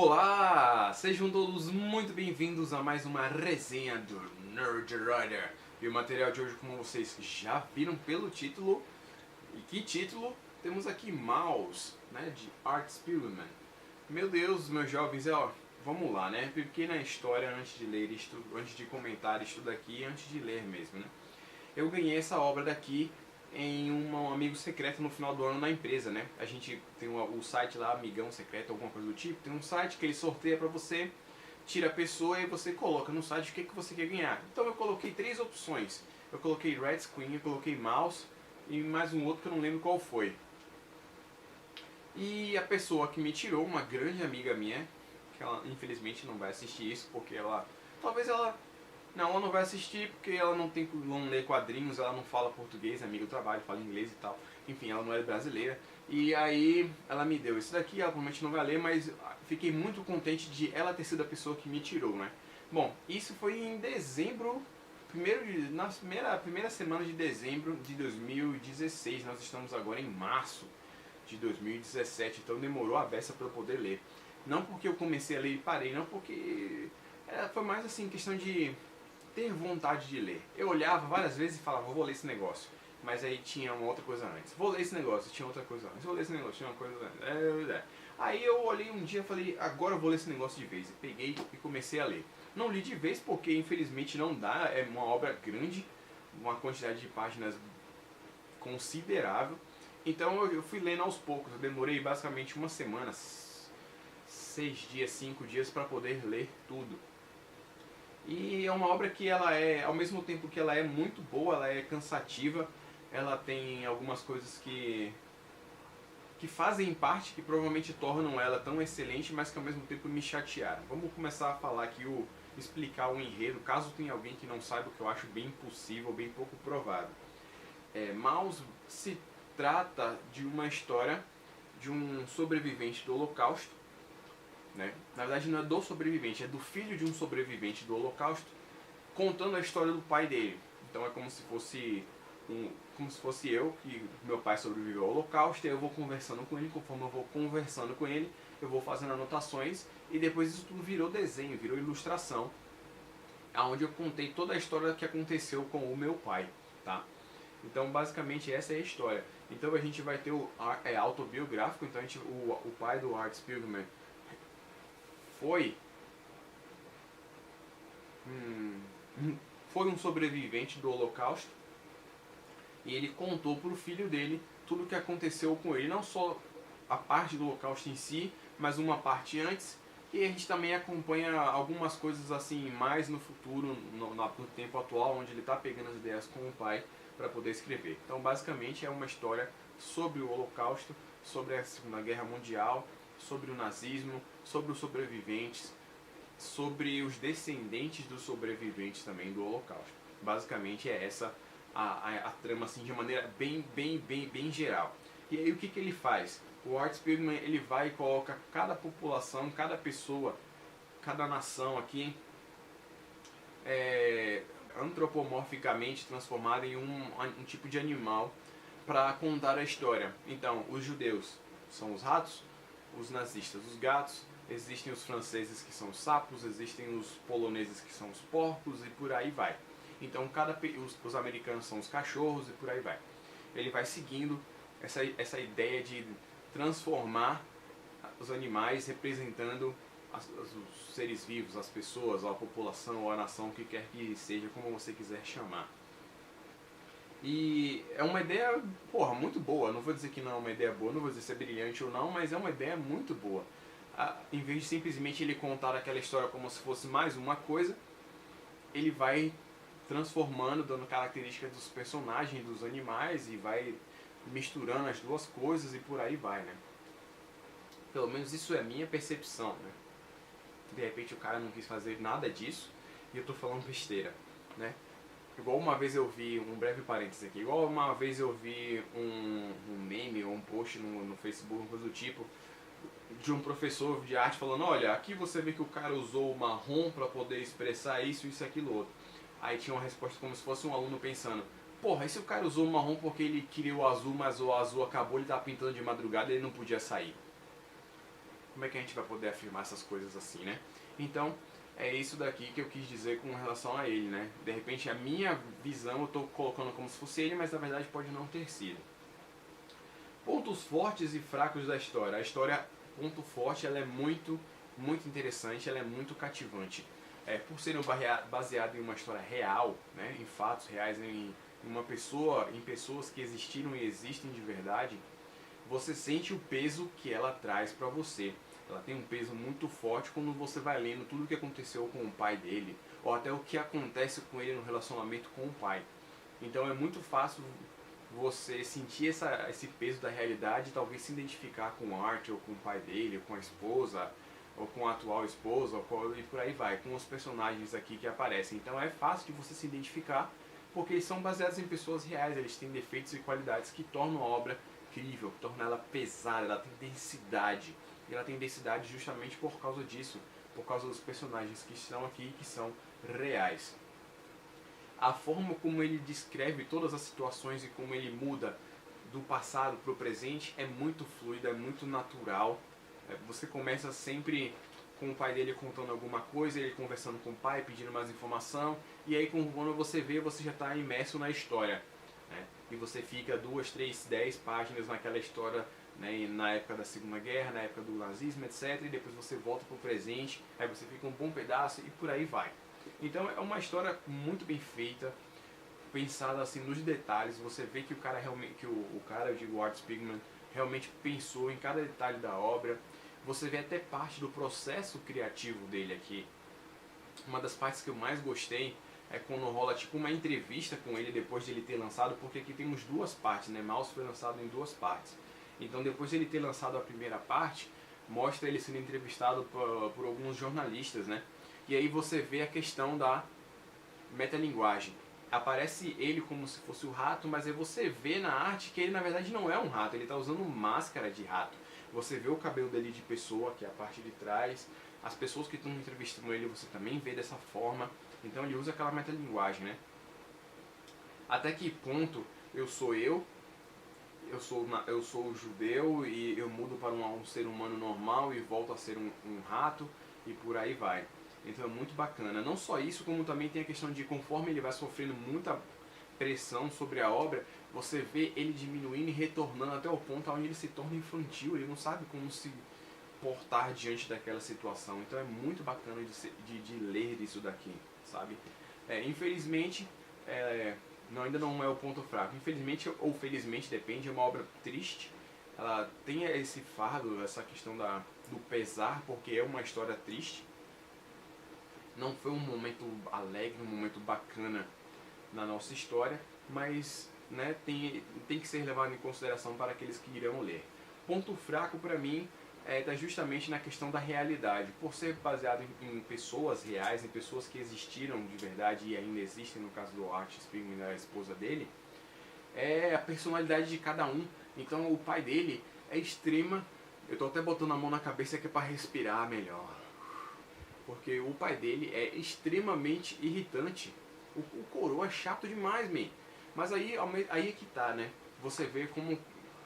Olá! Sejam todos muito bem-vindos a mais uma resenha do Nerd Rider. E o material de hoje, como vocês já viram pelo título, e que título? Temos aqui Mouse, né, de Art Spiegelman. Meu Deus, meus jovens, vamos lá, né? Pequena história antes de ler isto, antes de comentar isto daqui, antes de ler mesmo, né? Eu ganhei essa obra daqui em um amigo secreto no final do ano na empresa, né? A gente tem o site lá, Amigão Secreto, alguma coisa do tipo. Tem um site que ele sorteia pra você, tira a pessoa e você coloca no site o que você quer ganhar. Então eu coloquei 3 opções. Eu coloquei Red Screen, eu coloquei Mouse e mais um outro que eu não lembro qual foi. E a pessoa que me tirou, uma grande amiga minha, que ela infelizmente não vai assistir isso, porque talvez ela não vai assistir porque ela não lê quadrinhos, ela não fala português, amigo do trabalho, fala inglês e tal. Enfim, ela não é brasileira. E aí ela me deu isso daqui, ela provavelmente não vai ler, mas fiquei muito contente de ela ter sido a pessoa que me tirou, né? Bom, isso foi em dezembro, na primeira semana de dezembro de 2016. Nós estamos agora em março de 2017, então demorou a beça para eu poder ler. Não porque eu comecei a ler e parei, não porque foi mais assim, questão de ter vontade de ler. Eu olhava várias vezes e falava, vou ler esse negócio. Mas aí tinha uma outra coisa antes. Vou ler esse negócio, tinha outra coisa antes. Vou ler esse negócio, tinha uma coisa antes. Aí eu olhei um dia e falei, agora eu vou ler esse negócio de vez. E peguei e comecei a ler. Não li de vez porque infelizmente não dá, é uma obra grande, uma quantidade de páginas considerável. Então eu fui lendo aos poucos. Eu demorei basicamente uma semana, 6 dias, 5 dias para poder ler tudo. E é uma obra que ela é, ao mesmo tempo que ela é muito boa, ela é cansativa, ela tem algumas coisas que fazem parte, que provavelmente tornam ela tão excelente, mas que ao mesmo tempo me chatearam. Vamos começar a falar aqui, explicar o enredo, caso tenha alguém que não saiba, o que eu acho bem impossível, bem pouco provável. Mouse se trata de uma história de um sobrevivente do Holocausto, né? Na verdade não é do sobrevivente, é do filho de um sobrevivente do Holocausto, contando a história do pai dele. Então é como se fosse eu, que meu pai sobreviveu ao Holocausto, e eu vou conversando com ele, conforme eu vou conversando com ele, eu vou fazendo anotações, e depois isso tudo virou desenho, virou ilustração, onde eu contei toda a história que aconteceu com o meu pai, tá? Então basicamente essa é a história. Então a gente vai ter autobiográfico, então o pai do Art Spiegelman foi um sobrevivente do Holocausto, e ele contou para o filho dele tudo o que aconteceu com ele, não só a parte do Holocausto em si, mas uma parte antes, e a gente também acompanha algumas coisas assim mais no futuro, no tempo atual, onde ele está pegando as ideias com o pai para poder escrever. Então basicamente é uma história sobre o Holocausto, sobre a Segunda Guerra Mundial, sobre o nazismo, sobre os sobreviventes, sobre os descendentes dos sobreviventes também do Holocausto. Basicamente é essa a trama assim, de maneira bem geral. E aí o que ele faz? O Art Spiegelman ele vai e coloca cada população, cada pessoa, cada nação aqui antropomorficamente transformada em um tipo de animal para contar a história. Então os judeus são os ratos, os nazistas os gatos, existem os franceses que são os sapos, existem os poloneses que são os porcos e por aí vai. Então os americanos são os cachorros e por aí vai. Ele vai seguindo essa ideia de transformar os animais representando os seres vivos, as pessoas, ou a população, ou a nação, o que quer que seja, como você quiser chamar. E é uma ideia, muito boa. Não vou dizer que não é uma ideia boa, não vou dizer se é brilhante ou não, mas é uma ideia muito boa. Em vez de simplesmente ele contar aquela história como se fosse mais uma coisa, ele vai transformando, dando características dos personagens, dos animais, e vai misturando as duas coisas e por aí vai, né? Pelo menos isso é a minha percepção, né? De repente o cara não quis fazer nada disso e eu tô falando besteira, né? Igual uma vez eu vi, um breve parênteses aqui, igual uma vez eu vi um meme ou um post no Facebook, coisa do tipo, de um professor de arte falando, olha, aqui você vê que o cara usou o marrom para poder expressar isso, isso, aquilo, outro. Aí tinha uma resposta como se fosse um aluno pensando, porra, e se o cara usou o marrom porque ele queria o azul, mas o azul acabou, ele tava pintando de madrugada e ele não podia sair? como é que a gente vai poder afirmar essas coisas assim, né? Então, é isso daqui que eu quis dizer com relação a ele, né? De repente, a minha visão eu estou colocando como se fosse ele, mas na verdade pode não ter sido. Pontos fortes e fracos da história. A história, ponto forte, ela é muito interessante, ela é muito cativante. Por ser baseado em uma história real, né, em fatos reais, em uma pessoa, em pessoas que existiram e existem de verdade, você sente o peso que ela traz para você. Ela tem um peso muito forte quando você vai lendo tudo o que aconteceu com o pai dele, ou até o que acontece com ele no relacionamento com o pai. Então é muito fácil você sentir esse peso da realidade e talvez se identificar com o Art, ou com o pai dele, ou com a esposa, ou com a atual esposa, e por aí vai, com os personagens aqui que aparecem. Então é fácil de você se identificar, porque eles são baseados em pessoas reais, eles têm defeitos e qualidades que tornam a obra incrível, que tornam ela pesada, ela tem densidade. E ela tem densidade justamente por causa disso, por causa dos personagens que estão aqui, que são reais. A forma como ele descreve todas as situações e como ele muda do passado para o presente é muito fluida, é muito natural. Você começa sempre com o pai dele contando alguma coisa, ele conversando com o pai, pedindo mais informação, e aí quando você vê, você já está imerso na história, né? E você fica 2, 3, 10 páginas naquela história, né? Na época da Segunda Guerra, na época do nazismo, etc. E depois você volta para o presente, aí você fica um bom pedaço e por aí vai. Então é uma história muito bem feita, pensada assim nos detalhes. Você vê que o cara realmente, que o cara, eu digo, o Art Spiegelman, realmente pensou em cada detalhe da obra. Você vê até parte do processo criativo dele aqui. Uma das partes que eu mais gostei é quando rola tipo uma entrevista com ele depois de ele ter lançado, porque aqui temos duas partes, né? Mouse foi lançado em duas partes. Então depois de ele ter lançado a primeira parte, mostra ele sendo entrevistado por alguns jornalistas, né? E aí você vê a questão da metalinguagem. Aparece ele como se fosse o rato, mas aí você vê na arte que ele na verdade não é um rato, ele está usando máscara de rato. Você vê o cabelo dele de pessoa, que é a parte de trás. As pessoas que estão entrevistando ele você também vê dessa forma. Então ele usa aquela metalinguagem, né? Até que ponto eu sou judeu e eu mudo para um ser humano normal e volto a ser um rato e por aí vai. Então é muito bacana. Não só isso, como também tem a questão de conforme ele vai sofrendo muita pressão sobre a obra, você vê ele diminuindo e retornando até o ponto onde ele se torna infantil, ele não sabe como se portar diante daquela situação. Então é muito bacana de ler isso daqui, sabe? Infelizmente, não, ainda não é o ponto fraco. Infelizmente ou felizmente, depende, é uma obra triste. Ela tem esse fardo, essa questão do pesar, porque é uma história triste. Não foi um momento alegre, um momento bacana na nossa história, mas né, tem que ser levado em consideração para aqueles que irão ler. Ponto fraco para mim está justamente na questão da realidade. Por ser baseado em pessoas reais, em pessoas que existiram de verdade e ainda existem, no caso do Art Spiegelman e da esposa dele, é a personalidade de cada um. Então o pai dele é extrema. Eu estou até botando a mão na cabeça aqui para respirar melhor. Porque o pai dele é extremamente irritante. O coroa é chato demais, man. Mas aí é que tá, né? Você vê como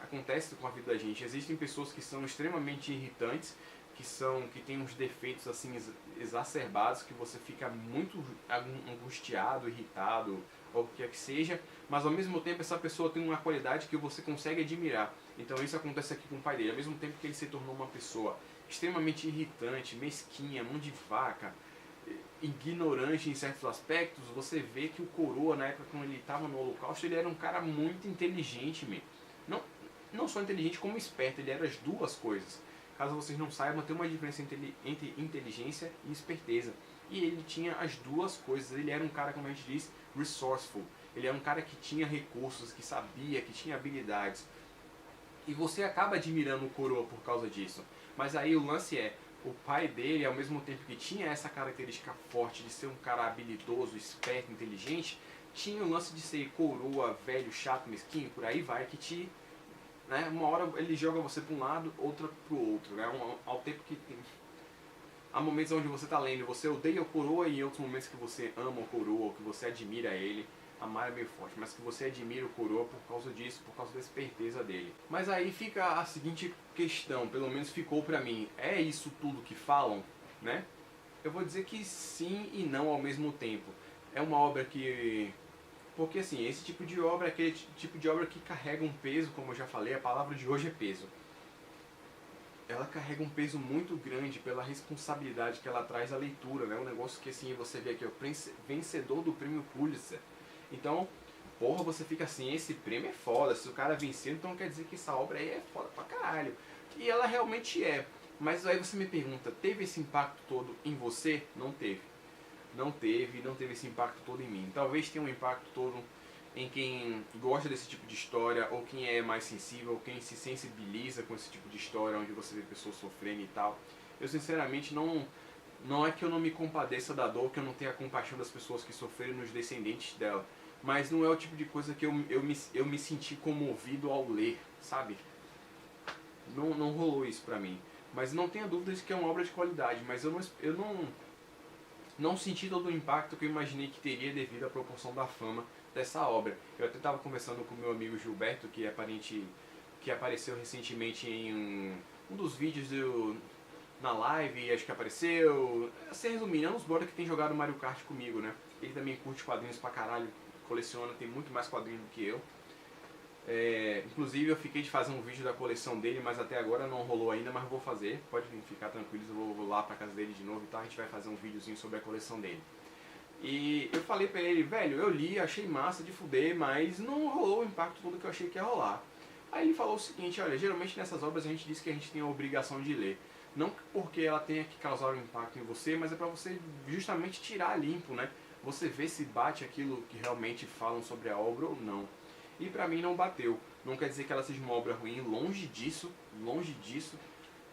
acontece com a vida da gente. Existem pessoas que são extremamente irritantes, que têm uns defeitos assim exacerbados, que você fica muito angustiado, irritado, ou o que quer que seja, mas ao mesmo tempo essa pessoa tem uma qualidade que você consegue admirar. Então isso acontece aqui com o pai dele. Ao mesmo tempo que ele se tornou uma pessoa extremamente irritante, mesquinha, mão de vaca, ignorante em certos aspectos, você vê que o coroa, na época quando ele estava no Holocausto, ele era um cara muito inteligente mesmo. Não só inteligente como esperto, ele era as duas coisas. Caso vocês não saibam, tem uma diferença entre inteligência e esperteza. E ele tinha as duas coisas. Ele era um cara, como a gente diz, resourceful. Ele era um cara que tinha recursos, que sabia, que tinha habilidades. E você acaba admirando o coroa por causa disso. Mas aí o lance é, o pai dele, ao mesmo tempo que tinha essa característica forte de ser um cara habilidoso, esperto, inteligente, tinha o lance de ser coroa, velho, chato, mesquinho, por aí vai, que te... Né, uma hora ele joga você para um lado, outra para o outro. Né, ao tempo que tem... Há momentos onde você está lendo, você odeia o coroa, e em outros momentos que você ama o coroa, ou que você admira ele. amar é meio forte, mas que você admira o Kuroa por causa disso, por causa da esperteza dele. Mas aí fica a seguinte questão, pelo menos ficou pra mim, é isso tudo que falam, né? Eu vou dizer que sim e não ao mesmo tempo. É uma obra que... Porque assim, esse tipo de obra é aquele tipo de obra que carrega um peso, como eu já falei, a palavra de hoje é peso. Ela carrega um peso muito grande pela responsabilidade que ela traz à leitura, né? Um negócio que assim, você vê aqui, o vencedor do prêmio Pulitzer. Então, porra, você fica assim, esse prêmio é foda, se o cara venceu, então quer dizer que essa obra aí é foda pra caralho. E ela realmente é. Mas aí você me pergunta, teve esse impacto todo em você? Não teve. Não teve esse impacto todo em mim. Talvez tenha um impacto todo em quem gosta desse tipo de história, ou quem é mais sensível, ou quem se sensibiliza com esse tipo de história, onde você vê pessoas sofrendo e tal. Eu sinceramente não é que eu não me compadeça da dor, que eu não tenha compaixão das pessoas que sofreram nos descendentes dela, mas não é o tipo de coisa que eu me senti comovido ao ler, sabe? Não rolou isso pra mim. Mas não tenha dúvidas que é uma obra de qualidade, mas eu não senti todo o impacto que eu imaginei que teria devido à proporção da fama dessa obra. Eu até estava conversando com meu amigo Gilberto, que apareceu recentemente em um dos vídeos na live, acho que apareceu. Assim, resumindo, é um dos brothers que tem jogado Mario Kart comigo, né? Ele também curte quadrinhos pra caralho, coleciona, tem muito mais quadrinhos do que eu. Inclusive eu fiquei de fazer um vídeo da coleção dele, mas até agora não rolou ainda, mas vou fazer. Pode ficar tranquilos, eu vou lá pra casa dele de novo e tal, a gente vai fazer um videozinho sobre a coleção dele. E eu falei pra ele, velho, eu li, achei massa de fuder, mas não rolou o impacto todo que eu achei que ia rolar. Aí ele falou o seguinte, olha, geralmente nessas obras a gente diz que a gente tem a obrigação de ler. Não porque ela tenha que causar um impacto em você, mas é pra você justamente tirar limpo, né? Você vê se bate aquilo que realmente falam sobre a obra ou não. E pra mim não bateu. Não quer dizer que ela seja uma obra ruim, longe disso, longe disso.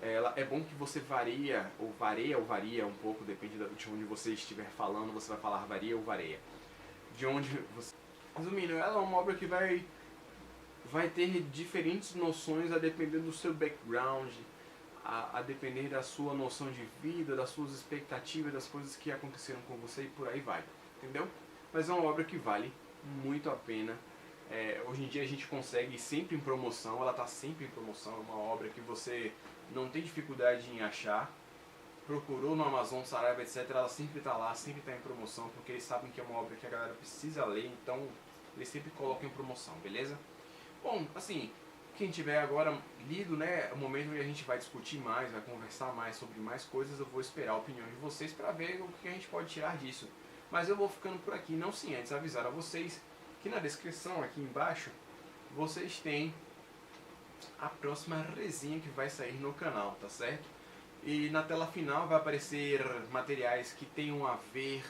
É bom que você varia ou varia um pouco, depende de onde você estiver falando, você vai falar varia ou varia. De onde você... Resumindo, ela é uma obra que vai ter diferentes noções a depender do seu background, a depender da sua noção de vida, das suas expectativas, das coisas que aconteceram com você e por aí vai, entendeu? Mas é uma obra que vale muito a pena. Hoje em dia a gente consegue sempre em promoção, ela está sempre em promoção, é uma obra que você não tem dificuldade em achar. Procurou no Amazon, Saraiva, etc, ela sempre está lá, sempre está em promoção, porque eles sabem que é uma obra que a galera precisa ler, então eles sempre colocam em promoção, beleza? Bom, assim, quem tiver agora lido, né, é o momento onde a gente vai discutir mais, vai conversar mais sobre mais coisas, eu vou esperar a opinião de vocês para ver o que a gente pode tirar disso. Mas eu vou ficando por aqui, não sem antes avisar a vocês que na descrição aqui embaixo vocês têm a próxima resenha que vai sair no canal, tá certo? E na tela final vai aparecer materiais que tenham a ver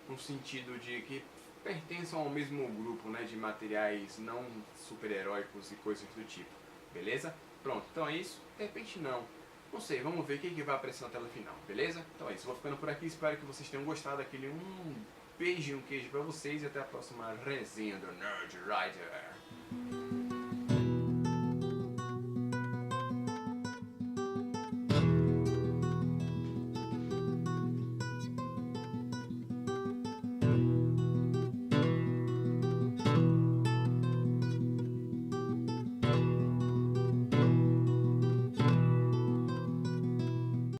no sentido de que pertençam ao mesmo grupo, né, de materiais não super-heróicos e coisas do tipo, beleza? Pronto, então é isso. De repente não sei, vamos ver o que vai aparecer na tela final, beleza? Então é isso, vou ficando por aqui, espero que vocês tenham gostado daquele beijo e um queijo pra vocês e até a próxima resenha do Nerd Rider.